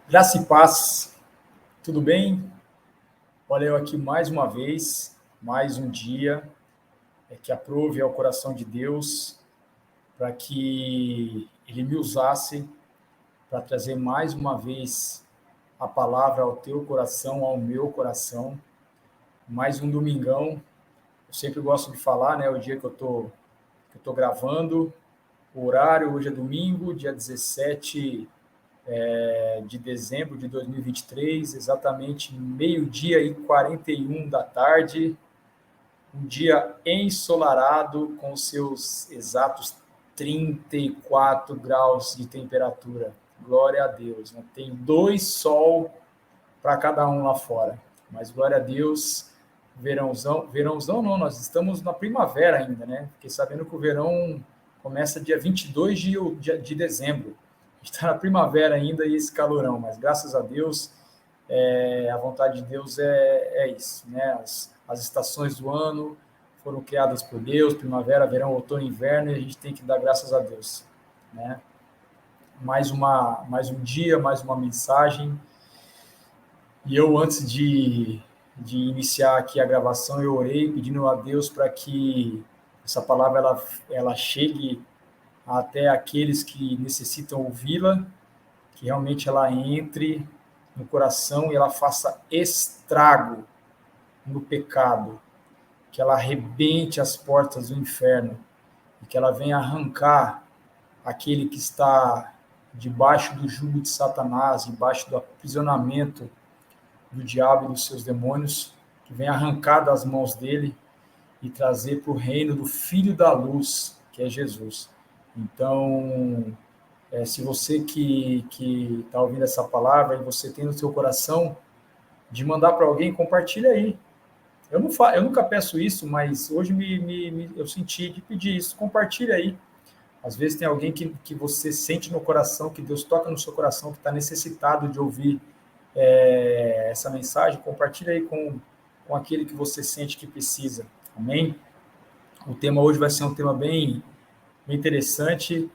Graça e paz, tudo bem? Olha eu aqui mais uma vez, mais um dia, que aprove ao coração de Deus para que Ele me usasse para trazer mais uma vez a palavra ao teu coração, ao meu coração. Mais um domingão, eu sempre gosto de falar, né? O dia que eu tô gravando, o horário, hoje é domingo, dia 17 de dezembro de 2023, exatamente meio-dia e 41 da tarde, um dia ensolarado com seus exatos 34 graus de temperatura. Glória a Deus, né? Tem 2 sol para cada um lá fora, mas glória a Deus, verãozão não, nós estamos na primavera ainda, né? Fiquei sabendo que o verão começa dia 22 de dezembro. A gente está na primavera ainda e esse calorão, mas graças a Deus, a vontade de Deus é isso, né? As estações do ano foram criadas por Deus, primavera, verão, outono, inverno, e a gente tem que dar graças a Deus, né? Mais um dia, mais uma mensagem. E eu, antes de iniciar aqui a gravação, eu orei pedindo a Deus para que essa palavra ela chegue até aqueles que necessitam ouvi-la, que realmente ela entre no coração e ela faça estrago no pecado, que ela arrebente as portas do inferno e que ela venha arrancar aquele que está debaixo do jugo de Satanás, debaixo do aprisionamento do diabo e dos seus demônios, que venha arrancar das mãos dele e trazer para o reino do Filho da Luz, que é Jesus. Então, se você que está ouvindo essa palavra e você tem no seu coração de mandar para alguém, compartilha aí. Eu nunca peço isso, mas hoje eu senti de pedir isso. Compartilha aí. Às vezes tem alguém que você sente no coração, que Deus toca no seu coração, que está necessitado de ouvir essa mensagem. Compartilha aí com aquele que você sente que precisa. Amém? O tema hoje vai ser um tema bem interessante,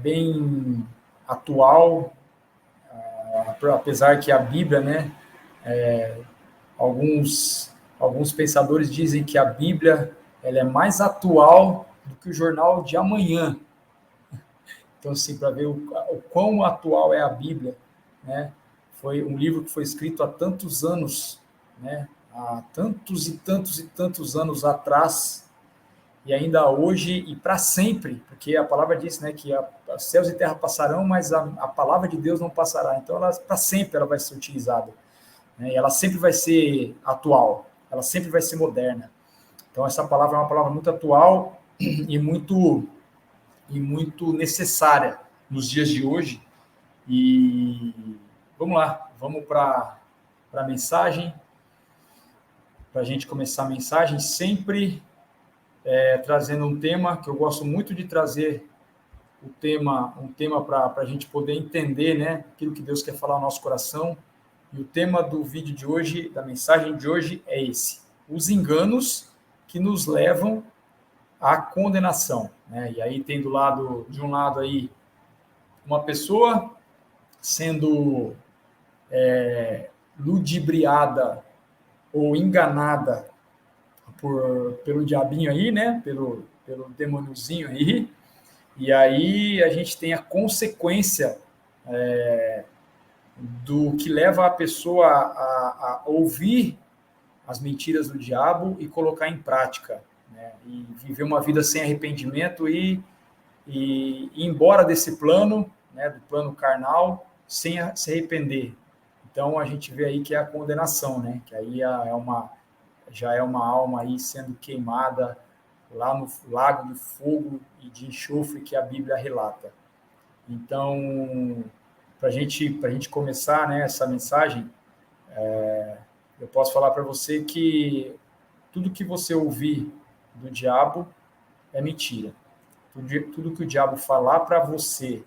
bem atual, apesar que a Bíblia, né, alguns pensadores dizem que a Bíblia ela é mais atual do que o jornal de amanhã. Então, assim, para ver o quão atual é a Bíblia, né? Foi um livro que foi escrito há tantos anos, né? Há tantos e tantos e tantos anos atrás, e ainda hoje e para sempre, porque a palavra diz, né, que céus e terra passarão, mas a palavra de Deus não passará. Então, para sempre ela vai ser utilizada, né? E ela sempre vai ser atual, ela sempre vai ser moderna. Então, essa palavra é uma palavra muito atual e muito necessária nos dias de hoje. E vamos lá, vamos para a mensagem, para a gente começar a mensagem, sempre trazendo um tema que eu gosto muito de trazer, um tema para a gente poder entender, né, aquilo que Deus quer falar ao nosso coração. E o tema do vídeo de hoje, da mensagem de hoje, é esse: os enganos que nos levam à condenação, né? E aí tem de um lado aí, uma pessoa sendo ludibriada ou enganada pelo diabinho aí, né? Pelo demôniozinho aí. E aí a gente tem a consequência do que leva a pessoa a ouvir as mentiras do diabo e colocar em prática, né? E viver uma vida sem arrependimento e ir embora desse plano, né, do plano carnal, sem se arrepender. Então a gente vê aí que é a condenação, né? Que aí já é uma alma aí sendo queimada lá no lago de fogo e de enxofre que a Bíblia relata. Então, para a gente começar, né, essa mensagem, eu posso falar para você que tudo que você ouvir do diabo é mentira. Tudo que o diabo falar para você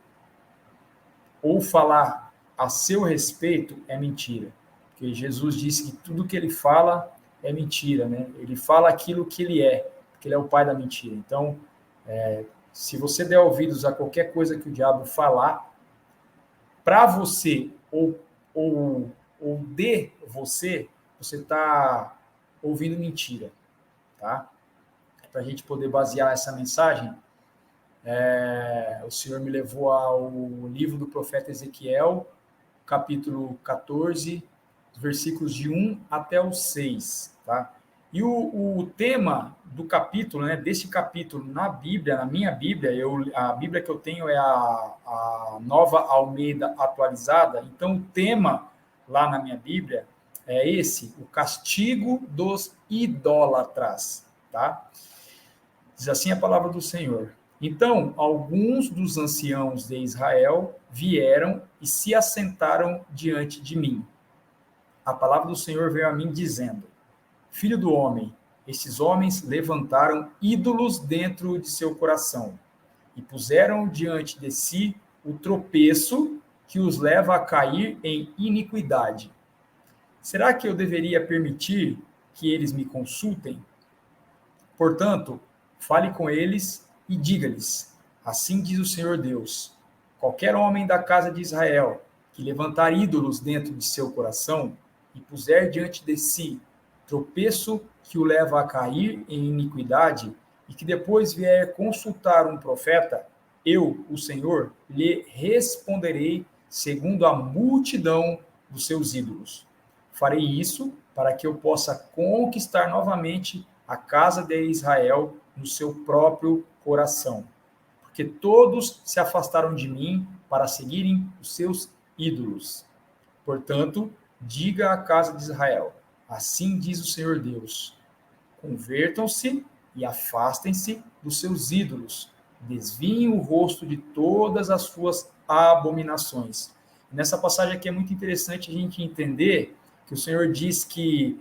ou falar a seu respeito é mentira. Porque Jesus disse que tudo que ele fala é mentira, né? Ele fala aquilo que ele é, porque ele é o pai da mentira. Então, se você der ouvidos a qualquer coisa que o diabo falar para você ou ou de você, você está ouvindo mentira, tá? Para a gente poder basear essa mensagem, o Senhor me levou ao livro do profeta Ezequiel, capítulo 14, versículos de 1 até o 6, tá? E o tema do capítulo, né, desse capítulo na Bíblia, na minha Bíblia, a Bíblia que eu tenho é a Nova Almeida Atualizada, então o tema lá na minha Bíblia é esse, o castigo dos idólatras, tá? Diz assim a palavra do Senhor. Então, alguns dos anciãos de Israel vieram e se assentaram diante de mim. A palavra do Senhor veio a mim dizendo: Filho do homem, esses homens levantaram ídolos dentro de seu coração e puseram diante de si o tropeço que os leva a cair em iniquidade. Será que eu deveria permitir que eles me consultem? Portanto, fale com eles e diga-lhes: assim diz o Senhor Deus: qualquer homem da casa de Israel que levantar ídolos dentro de seu coração e puser diante de si tropeço que o leva a cair em iniquidade, e que depois vier consultar um profeta, eu, o Senhor, lhe responderei segundo a multidão dos seus ídolos. Farei isso para que eu possa conquistar novamente a casa de Israel no seu próprio coração. Porque todos se afastaram de mim para seguirem os seus ídolos. Portanto, diga à casa de Israel: assim diz o Senhor Deus: convertam-se e afastem-se dos seus ídolos, desviem o rosto de todas as suas abominações. Nessa passagem aqui é muito interessante a gente entender que o Senhor diz que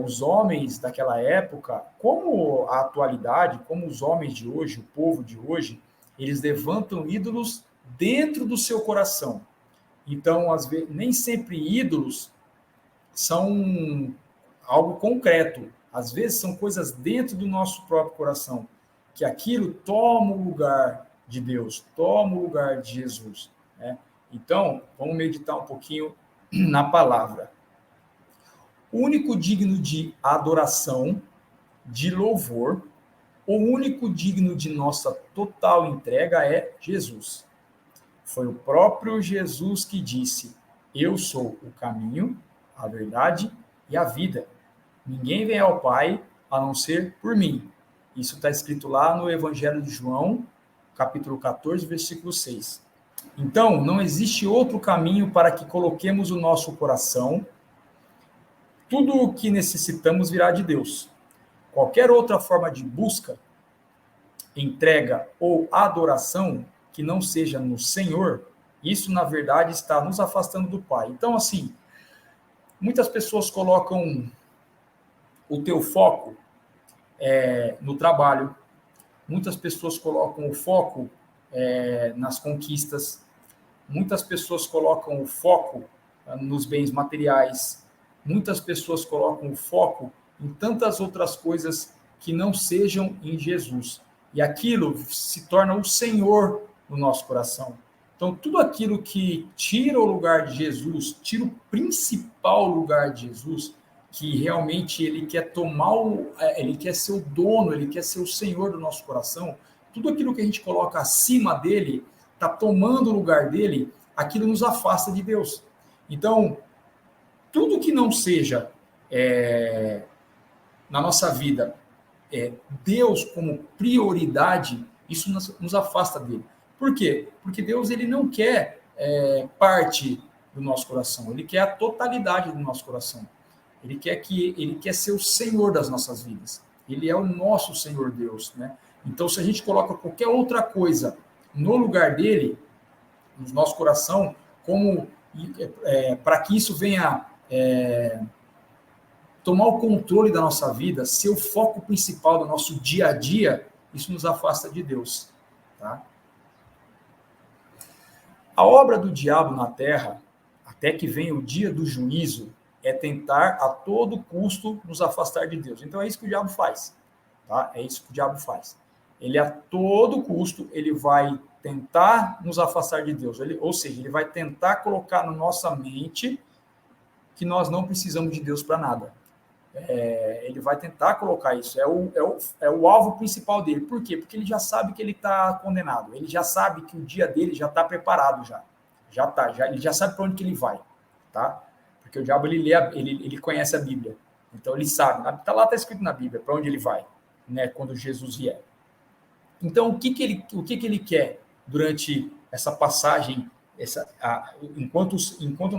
os homens daquela época, como a atualidade, como os homens de hoje, o povo de hoje, eles levantam ídolos dentro do seu coração. Então, às vezes, nem sempre ídolos são algo concreto. Às vezes são coisas dentro do nosso próprio coração, que aquilo toma o lugar de Deus, toma o lugar de Jesus, né? Então, vamos meditar um pouquinho na palavra. O único digno de adoração, de louvor, o único digno de nossa total entrega é Jesus. Foi o próprio Jesus que disse: eu sou o caminho, a verdade e a vida. Ninguém vem ao Pai a não ser por mim. Isso está escrito lá no Evangelho de João, capítulo 14, versículo 6. Então, não existe outro caminho para que coloquemos o nosso coração. Tudo o que necessitamos virá de Deus. Qualquer outra forma de busca, entrega ou adoração que não seja no Senhor, isso, na verdade, está nos afastando do Pai. Então, assim, muitas pessoas colocam o teu foco no trabalho, muitas pessoas colocam o foco nas conquistas, muitas pessoas colocam o foco nos bens materiais, muitas pessoas colocam o foco em tantas outras coisas que não sejam em Jesus. E aquilo se torna o Senhor no nosso coração. Então, tudo aquilo que tira o lugar de Jesus, tira o principal lugar de Jesus, que realmente ele quer ele quer ser o dono, ele quer ser o Senhor do nosso coração, tudo aquilo que a gente coloca acima dele, está tomando o lugar dele, aquilo nos afasta de Deus. Então, tudo que não seja na nossa vida Deus como prioridade, isso nos afasta dele. Por quê? Porque Deus ele não quer parte do nosso coração, ele quer a totalidade do nosso coração. Ele quer ser o Senhor das nossas vidas. Ele é o nosso Senhor Deus, né? Então, se a gente coloca qualquer outra coisa no lugar dele, no nosso coração, como para que isso venha tomar o controle da nossa vida, ser o foco principal do nosso dia a dia, isso nos afasta de Deus, tá? A obra do diabo na terra, até que venha o dia do juízo, é tentar a todo custo nos afastar de Deus. Então é isso que o diabo faz, tá? É isso que o diabo faz. Ele a todo custo, ele vai tentar nos afastar de Deus. Ou seja, ele vai tentar colocar na nossa mente que nós não precisamos de Deus para nada. Ele vai tentar colocar isso. É o alvo principal dele. Por quê? Porque ele já sabe que ele está condenado. Ele já sabe que o dia dele já está preparado. Ele já sabe para onde que ele vai. Tá? Porque o diabo ele conhece a Bíblia. Então ele sabe. Está escrito na Bíblia para onde ele vai, né, quando Jesus vier. Então, o que ele quer durante essa passagem, enquanto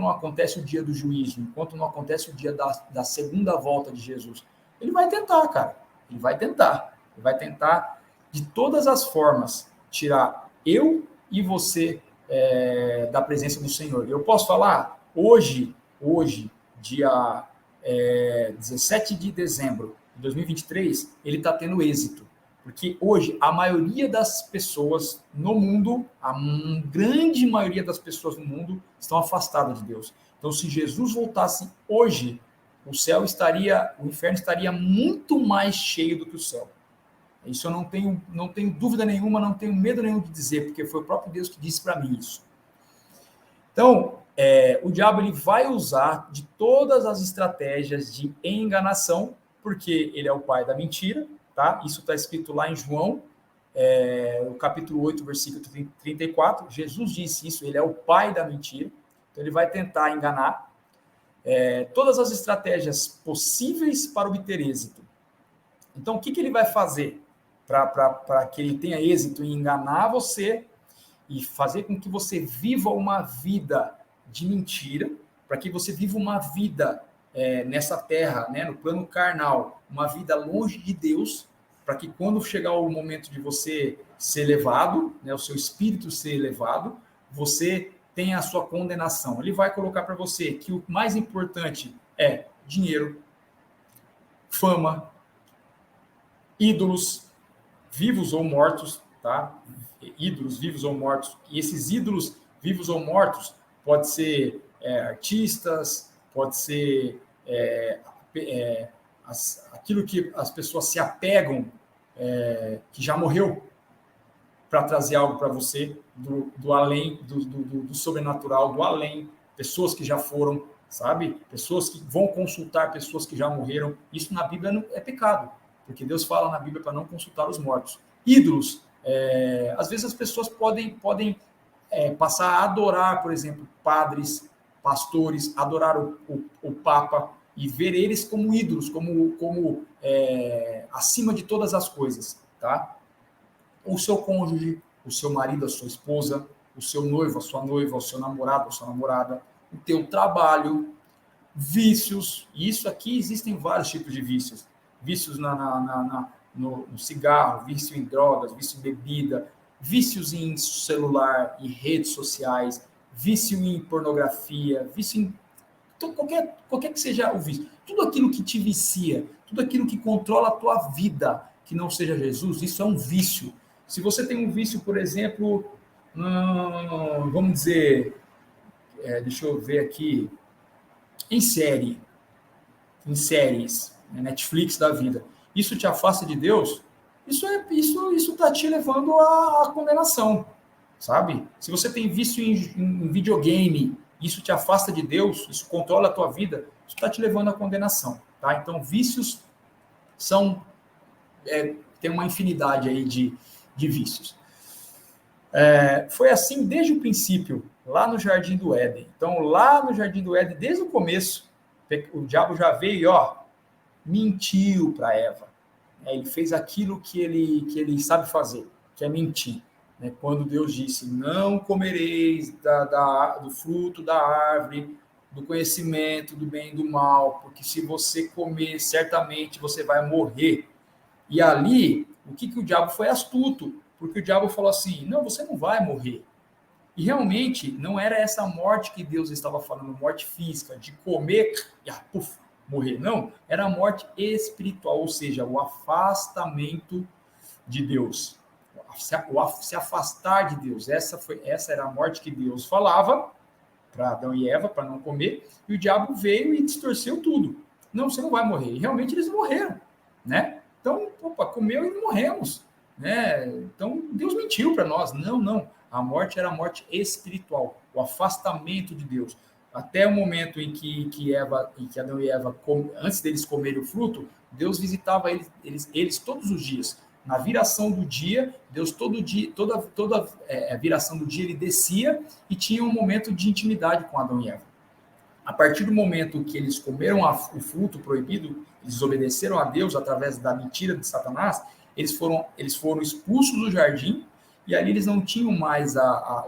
não acontece o dia do juízo, enquanto não acontece o dia da segunda volta de Jesus? Ele vai tentar, cara. Ele vai tentar, de todas as formas, tirar eu e você da presença do Senhor. Eu posso falar, hoje dia 17 de dezembro de 2023, ele está tendo êxito. Porque hoje, a maioria das pessoas no mundo, a grande maioria das pessoas no mundo, estão afastadas de Deus. Então, se Jesus voltasse hoje, o inferno estaria muito mais cheio do que o céu. Isso eu não tenho dúvida nenhuma, não tenho medo nenhum de dizer, porque foi o próprio Deus que disse para mim isso. Então, o diabo ele vai usar de todas as estratégias de enganação, porque ele é o pai da mentira. Tá? Isso está escrito lá em João, no capítulo 8, versículo 34. Jesus disse isso, ele é o pai da mentira. Então, ele vai tentar enganar todas as estratégias possíveis para obter êxito. Então, o que ele vai fazer para que ele tenha êxito em enganar você e fazer com que você viva uma vida de mentira, para que você viva uma vida nessa terra, né, no plano carnal, uma vida longe de Deus, para que quando chegar o momento de você ser elevado, né, o seu espírito ser elevado, você tenha a sua condenação. Ele vai colocar para você que o mais importante é dinheiro, fama, ídolos, vivos ou mortos, tá? Ídolos vivos ou mortos. E esses ídolos vivos ou mortos pode ser artistas, pode ser aquilo que as pessoas se apegam, que já morreu, para trazer algo para você do além, do sobrenatural, do além, pessoas que já foram, sabe? Pessoas que vão consultar pessoas que já morreram. Isso na Bíblia não é pecado, porque Deus fala na Bíblia para não consultar os mortos. Ídolos, às vezes as pessoas podem passar a adorar, por exemplo, padres, pastores, adorar o Papa e ver eles como ídolos, como acima de todas as coisas, tá? O seu cônjuge, o seu marido, a sua esposa, o seu noivo, a sua noiva, o seu namorado, a sua namorada, o teu trabalho, vícios. E isso aqui existem vários tipos de vícios. Vícios no cigarro, vício em drogas, vício em bebida, vícios em celular, em redes sociais, vício em pornografia, vício em então, qualquer que seja o vício, tudo aquilo que te vicia, tudo aquilo que controla a tua vida, que não seja Jesus, isso é um vício. Se você tem um vício, por exemplo, vamos dizer, deixa eu ver aqui, em séries, Netflix da vida, isso te afasta de Deus? Isso está te levando à condenação, sabe? Se você tem vício em videogame, isso te afasta de Deus, isso controla a tua vida, isso está te levando à condenação, tá? Então, vícios tem uma infinidade aí de vícios. Foi assim desde o princípio, lá no Jardim do Éden. Então, lá no Jardim do Éden, desde o começo, o diabo já veio e mentiu para Eva. Ele fez aquilo que ele sabe fazer, que é mentir. Quando Deus disse, não comereis do fruto da árvore, do conhecimento do bem e do mal, porque se você comer, certamente você vai morrer. E ali, o que o diabo foi astuto, porque o diabo falou assim, não, você não vai morrer. E realmente, não era essa morte que Deus estava falando, morte física, de comer e morrer. Não, era a morte espiritual, ou seja, o afastamento de Deus. Se afastar de Deus. Essa era a morte que Deus falava para Adão e Eva, para não comer, e o diabo veio e distorceu tudo. Não, você não vai morrer. E realmente eles morreram, né? Então, comeu e não morremos, né? Então, Deus mentiu para nós. Não. A morte era a morte espiritual, o afastamento de Deus. Até o momento em que Adão e Eva, antes deles comerem o fruto, Deus visitava eles todos os dias. Na viração do dia, Deus toda viração do dia ele descia e tinha um momento de intimidade com Adão e Eva. A partir do momento que eles comeram o fruto proibido, eles desobedeceram a Deus através da mentira de Satanás, eles foram expulsos do jardim e ali eles não tinham mais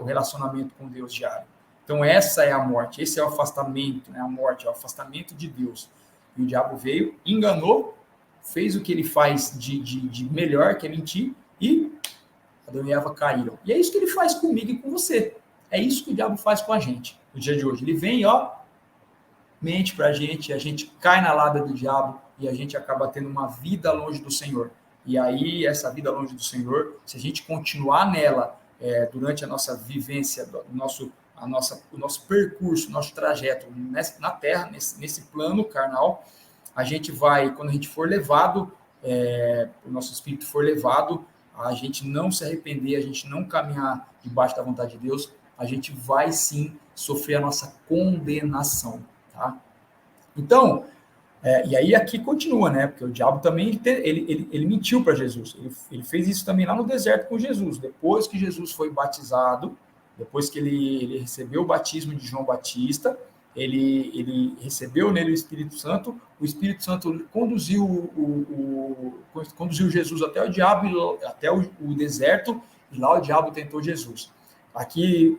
o relacionamento com Deus diário. Então essa é a morte, esse é o afastamento, né? A morte é o afastamento de Deus. E o diabo veio, enganou, fez o que ele faz de melhor, que é mentir, e Adão e Eva caíram. E é isso que ele faz comigo e com você. É isso que o diabo faz com a gente no dia de hoje. Ele vem, mente pra gente, a gente cai na lábia do diabo e a gente acaba tendo uma vida longe do Senhor. E aí, essa vida longe do Senhor, se a gente continuar nela durante a nossa vivência, o nosso percurso, nosso trajeto na Terra, nesse plano carnal, a gente vai, quando a gente for levado, o nosso espírito for levado, a gente não se arrepender, a gente não caminhar debaixo da vontade de Deus, a gente vai sim sofrer a nossa condenação. Tá? Então, e aí aqui continua, né? Porque o diabo também, ele mentiu para Jesus. Ele fez isso também lá no deserto com Jesus. Depois que Jesus foi batizado, depois que ele recebeu o batismo de João Batista, ele recebeu nele o Espírito Santo conduziu Jesus até o diabo, até o deserto, e lá o diabo tentou Jesus. Aqui,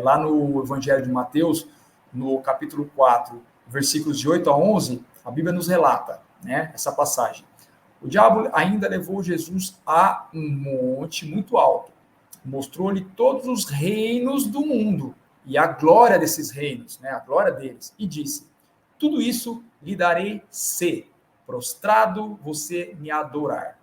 lá no Evangelho de Mateus, no capítulo 4, versículos de 8 a 11, a Bíblia nos relata, né, essa passagem. O diabo ainda levou Jesus a um monte muito alto, mostrou-lhe todos os reinos do mundo e a glória desses reinos, né, a glória deles, e disse: tudo isso lhe darei se, prostrado, você me adorar.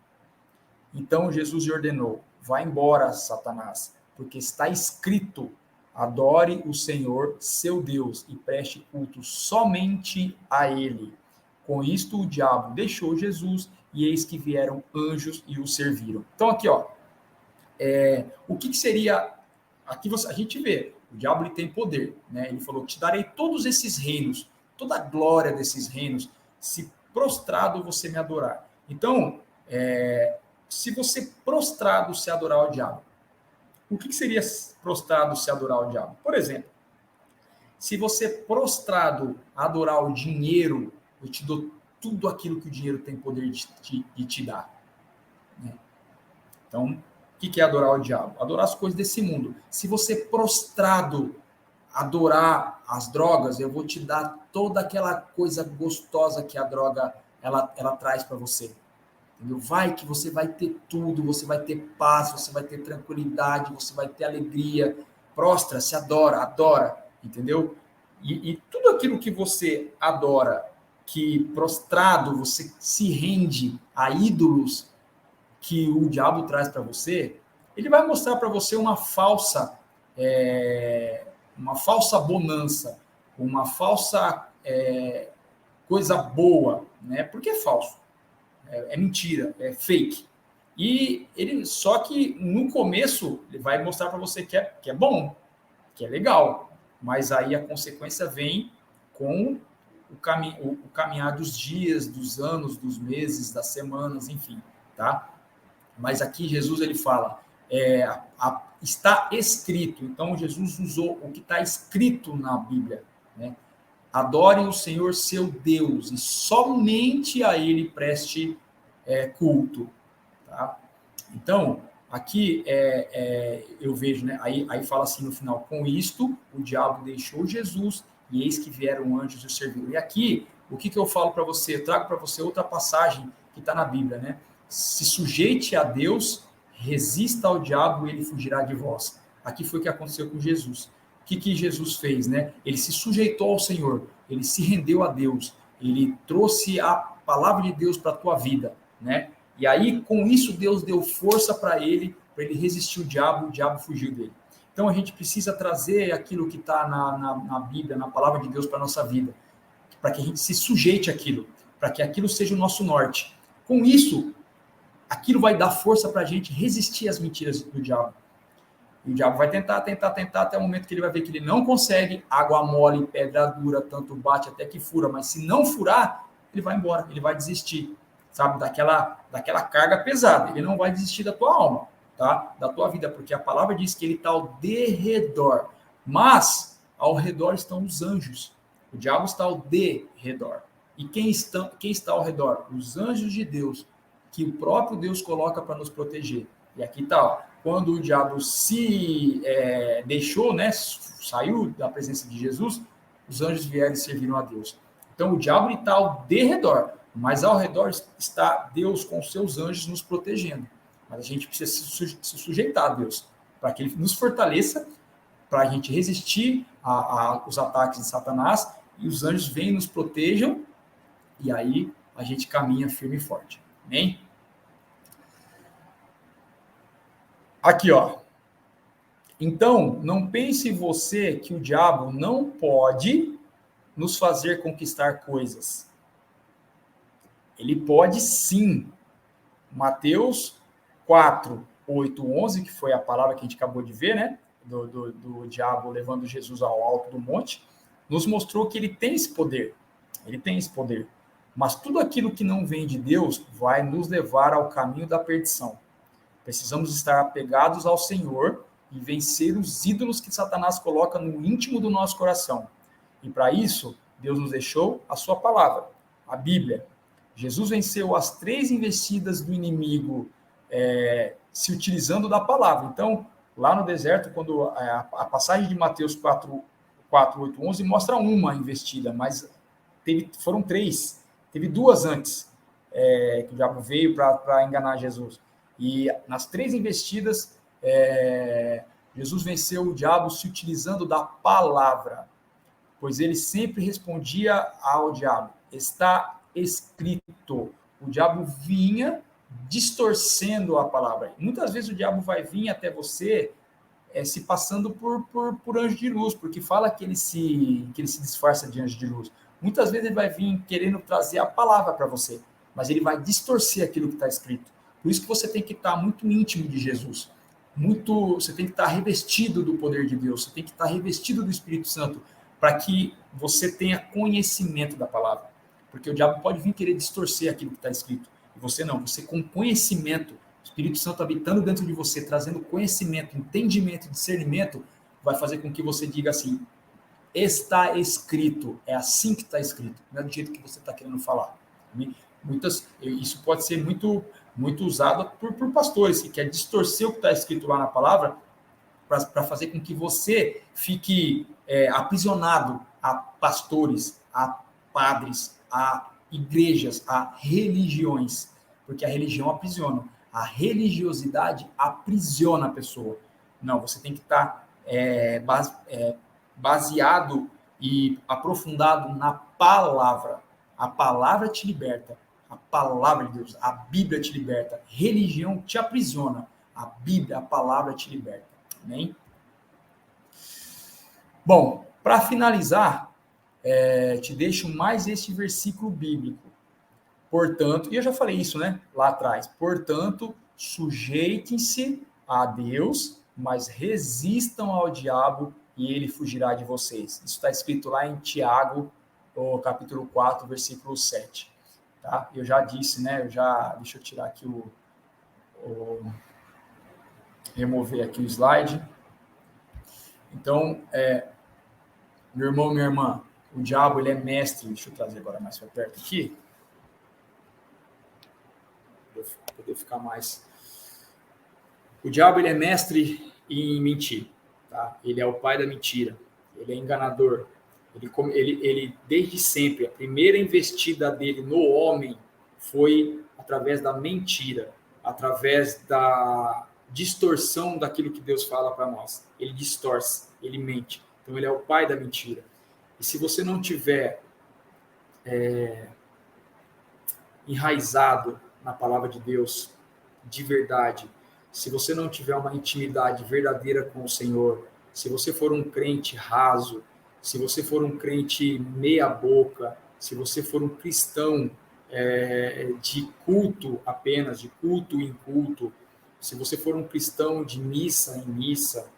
Então Jesus lhe ordenou: vá embora, Satanás, porque está escrito: adore o Senhor, seu Deus, e preste culto somente a ele. Com isto, o diabo deixou Jesus, e eis que vieram anjos e o serviram. Então, aqui, o que seria... Aqui a gente vê, o diabo ele tem poder, né? Ele falou: te darei todos esses reinos, toda a glória desses reinos, se prostrado você me adorar. Então, se você prostrado se adorar o diabo, o que seria prostrado se adorar o diabo? Por exemplo, se você prostrado adorar o dinheiro, eu te dou tudo aquilo que o dinheiro tem poder de te dar. Né? Então, o que é adorar o diabo? Adorar as coisas desse mundo. Se você prostrado adorar as drogas, eu vou te dar toda aquela coisa gostosa que a droga ela traz para você. Entendeu? Vai que você vai ter tudo, você vai ter paz, você vai ter tranquilidade, você vai ter alegria. Prostra-se, adora, entendeu? E tudo aquilo que você adora, que prostrado você se rende a ídolos que o diabo traz para você, ele vai mostrar para você uma falsa bonança, uma falsa coisa boa, né? Porque é falso. É mentira, é fake. E só que no começo ele vai mostrar para você que é bom, que é legal, mas aí a consequência vem com o caminhar dos dias, dos anos, dos meses, das semanas, enfim, tá? Mas aqui Jesus ele fala, está escrito. Então Jesus usou o que está escrito na Bíblia, né? Adorem o Senhor seu Deus e somente a Ele preste culto. Tá? Então, aqui eu vejo, né? Aí fala assim no final: com isto o diabo deixou Jesus e eis que vieram anjos e o serviram. E aqui, o que eu falo para você? Eu trago para você outra passagem que está na Bíblia, né? Se sujeite a Deus, resista ao diabo e ele fugirá de vós. Aqui foi o que aconteceu com Jesus. O que Jesus fez, né? Ele se sujeitou ao Senhor, ele se rendeu a Deus, ele trouxe a palavra de Deus para a tua vida, né? E aí, com isso, Deus deu força para ele resistir o diabo fugiu dele. Então, a gente precisa trazer aquilo que está na Bíblia, na palavra de Deus para a nossa vida, para que a gente se sujeite àquilo, para que aquilo seja o nosso norte. Com isso, aquilo vai dar força para a gente resistir às mentiras do diabo. E o diabo vai tentar, até o momento que ele vai ver que ele não consegue, água mole, pedra dura, tanto bate até que fura, mas se não furar, ele vai embora, ele vai desistir, sabe, daquela carga pesada, ele não vai desistir da tua alma, tá? Da tua vida, porque a palavra diz que ele está ao derredor, mas ao redor estão os anjos, o diabo está ao derredor. E quem está ao redor? Os anjos de Deus, que o próprio Deus coloca para nos proteger. E aqui está, quando o diabo se deixou, né, saiu da presença de Jesus, os anjos vieram e serviram a Deus. Então o diabo está ao derredor, mas ao redor está Deus com seus anjos nos protegendo. Mas a gente precisa se sujeitar a Deus, para que ele nos fortaleça, para a gente resistir aos ataques de Satanás, e os anjos venham e nos protejam, e aí a gente caminha firme e forte. Amém? Aqui, ó. Então, não pense você que o diabo não pode nos fazer conquistar coisas. Ele pode sim. Mateus 4, 8, 11, que foi a palavra que a gente acabou de ver, né? Do diabo levando Jesus ao alto do monte, nos mostrou que ele tem esse poder. Ele tem esse poder. Mas tudo aquilo que não vem de Deus vai nos levar ao caminho da perdição. Precisamos estar apegados ao Senhor e vencer os ídolos que Satanás coloca no íntimo do nosso coração. E para isso, Deus nos deixou a sua palavra, a Bíblia. Jesus venceu as 3 investidas do inimigo se utilizando da palavra. Então, lá no deserto, quando a passagem de Mateus 4, 8, 11 mostra uma investida, mas foram 3. Teve 2 antes, que o diabo veio para enganar Jesus. E nas 3 investidas, Jesus venceu o diabo se utilizando da palavra, pois ele sempre respondia ao diabo. Está escrito. O diabo vinha distorcendo a palavra. Muitas vezes o diabo vai vir até você se passando por anjo de luz, porque fala que ele se disfarça de anjo de luz. Muitas vezes ele vai vir querendo trazer a palavra para você, mas ele vai distorcer aquilo que está escrito. Por isso que você tem que estar muito íntimo de Jesus. Você tem que estar revestido do poder de Deus, você tem que estar revestido do Espírito Santo, para que você tenha conhecimento da palavra. Porque o diabo pode vir querer distorcer aquilo que está escrito. E você não, você com conhecimento, o Espírito Santo habitando dentro de você, trazendo conhecimento, entendimento, discernimento, vai fazer com que você diga assim, está escrito, é assim que está escrito, não é do jeito que você está querendo falar. Isso pode ser muito usado por pastores, que quer distorcer o que está escrito lá na palavra, para fazer com que você fique aprisionado a pastores, a padres, a igrejas, a religiões, porque a religião aprisiona, a religiosidade aprisiona a pessoa. Não, você tem que estar baseado e aprofundado na palavra. A palavra te liberta, a palavra de Deus, a Bíblia te liberta, religião te aprisiona, a Bíblia, a palavra te liberta. Amém? Bom, para finalizar, te deixo mais este versículo bíblico. Portanto, e eu já falei isso, né, lá atrás. Portanto, sujeitem-se a Deus, mas resistam ao diabo e ele fugirá de vocês. Isso está escrito lá em Tiago, capítulo 4, versículo 7. Tá? Eu já disse, né, deixa eu tirar aqui remover aqui o slide. Então, meu irmão, minha irmã, o diabo, ele é mestre, deixa eu trazer agora mais para perto aqui, para poder ficar mais. O diabo, ele é mestre em mentir, tá? Ele é o pai da mentira, ele é enganador, ele desde sempre, a primeira investida dele no homem foi através da mentira, através da distorção daquilo que Deus fala para nós. Ele distorce, ele mente. Então, ele é o pai da mentira. E se você não tiver enraizado na palavra de Deus, de verdade, se você não tiver uma intimidade verdadeira com o Senhor, se você for um crente raso, se você for um crente meia boca, se você for um cristão de culto apenas, de culto em culto, se você for um cristão de missa em missa,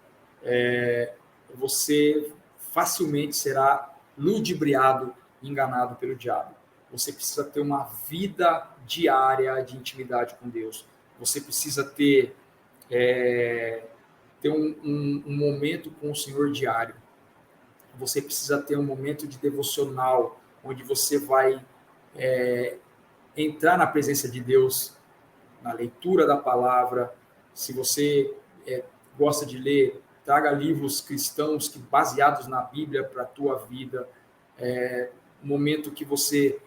você facilmente será ludibriado, enganado pelo diabo. Você precisa ter uma vida diária de intimidade com Deus. Você precisa ter um momento com o Senhor diário. Você precisa ter um momento de devocional, onde você vai entrar na presença de Deus, na leitura da palavra. Se você gosta de ler, traga livros cristãos baseados na Bíblia para a tua vida. Um momento que você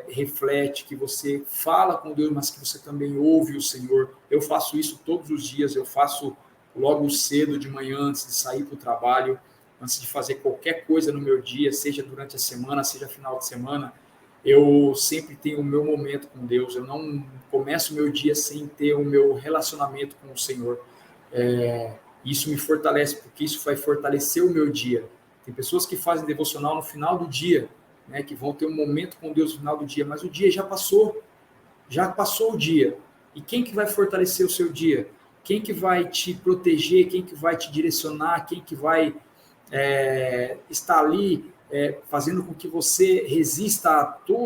reflete, que você fala com Deus, mas que você também ouve o Senhor. Eu faço isso todos os dias, eu faço logo cedo de manhã, antes de sair para o trabalho, antes de fazer qualquer coisa no meu dia, seja durante a semana, seja final de semana, eu sempre tenho o meu momento com Deus. Eu não começo o meu dia sem ter o meu relacionamento com o Senhor. Isso me fortalece, porque isso vai fortalecer o meu dia. Tem pessoas que fazem devocional no final do dia, né, que vão ter um momento com Deus no final do dia, mas o dia já passou o dia. E quem que vai fortalecer o seu dia? Quem que vai te proteger? Quem que vai te direcionar? Quem que vai estar ali fazendo com que você resista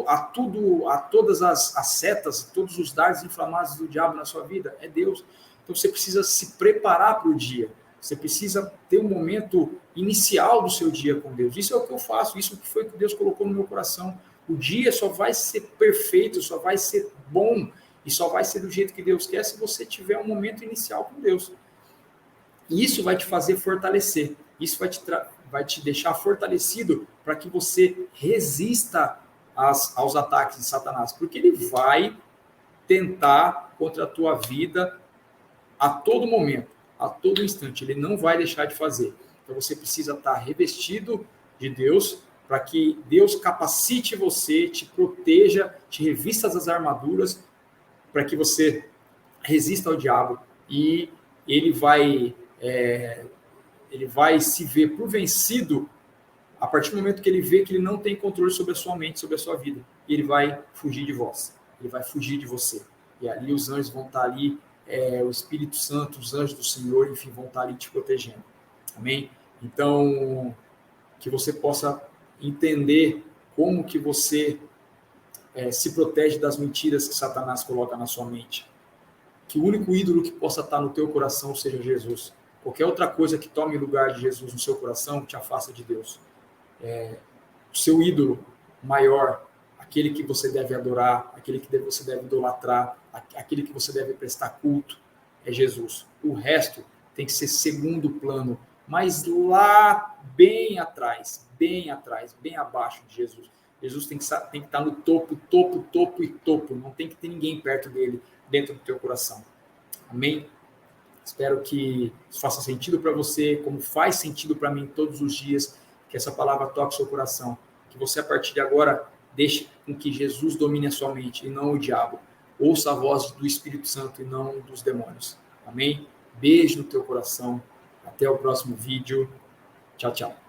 a todas as setas, todos os dardos inflamados do diabo na sua vida? É Deus. Então você precisa se preparar para o dia. Você precisa ter um momento inicial do seu dia com Deus. Isso é o que eu faço, isso que foi que Deus colocou no meu coração. O dia só vai ser perfeito, só vai ser bom e só vai ser do jeito que Deus quer se você tiver um momento inicial com Deus. E isso vai te fazer fortalecer. Isso vai te deixar fortalecido para que você resista aos ataques de Satanás. Porque ele vai tentar contra a tua vida a todo momento, a todo instante. Ele não vai deixar de fazer. Então você precisa estar revestido de Deus para que Deus capacite você, te proteja, te revista as armaduras para que você resista ao diabo e ele vai se ver por vencido a partir do momento que ele vê que ele não tem controle sobre a sua mente, sobre a sua vida. E ele vai fugir de vós, ele vai fugir de você. E ali os anjos vão estar ali, o Espírito Santo, os anjos do Senhor, enfim, vão estar ali te protegendo. Amém? Então, que você possa entender como que você se protege das mentiras que Satanás coloca na sua mente. Que o único ídolo que possa estar no teu coração seja Jesus. Qualquer outra coisa que tome lugar de Jesus no seu coração te afasta de Deus. O seu ídolo maior, aquele que você deve adorar, aquele que você deve idolatrar, aquele que você deve prestar culto, é Jesus. O resto tem que ser segundo plano, mas lá bem atrás, bem abaixo de Jesus. Jesus tem que estar no topo. Não tem que ter ninguém perto dele, dentro do teu coração. Amém? Espero que isso faça sentido para você, como faz sentido para mim todos os dias, que essa palavra toque seu coração. Que você, a partir de agora, deixe com que Jesus domine a sua mente e não o diabo. Ouça a voz do Espírito Santo e não dos demônios. Amém? Beijo no teu coração. Até o próximo vídeo. Tchau, tchau.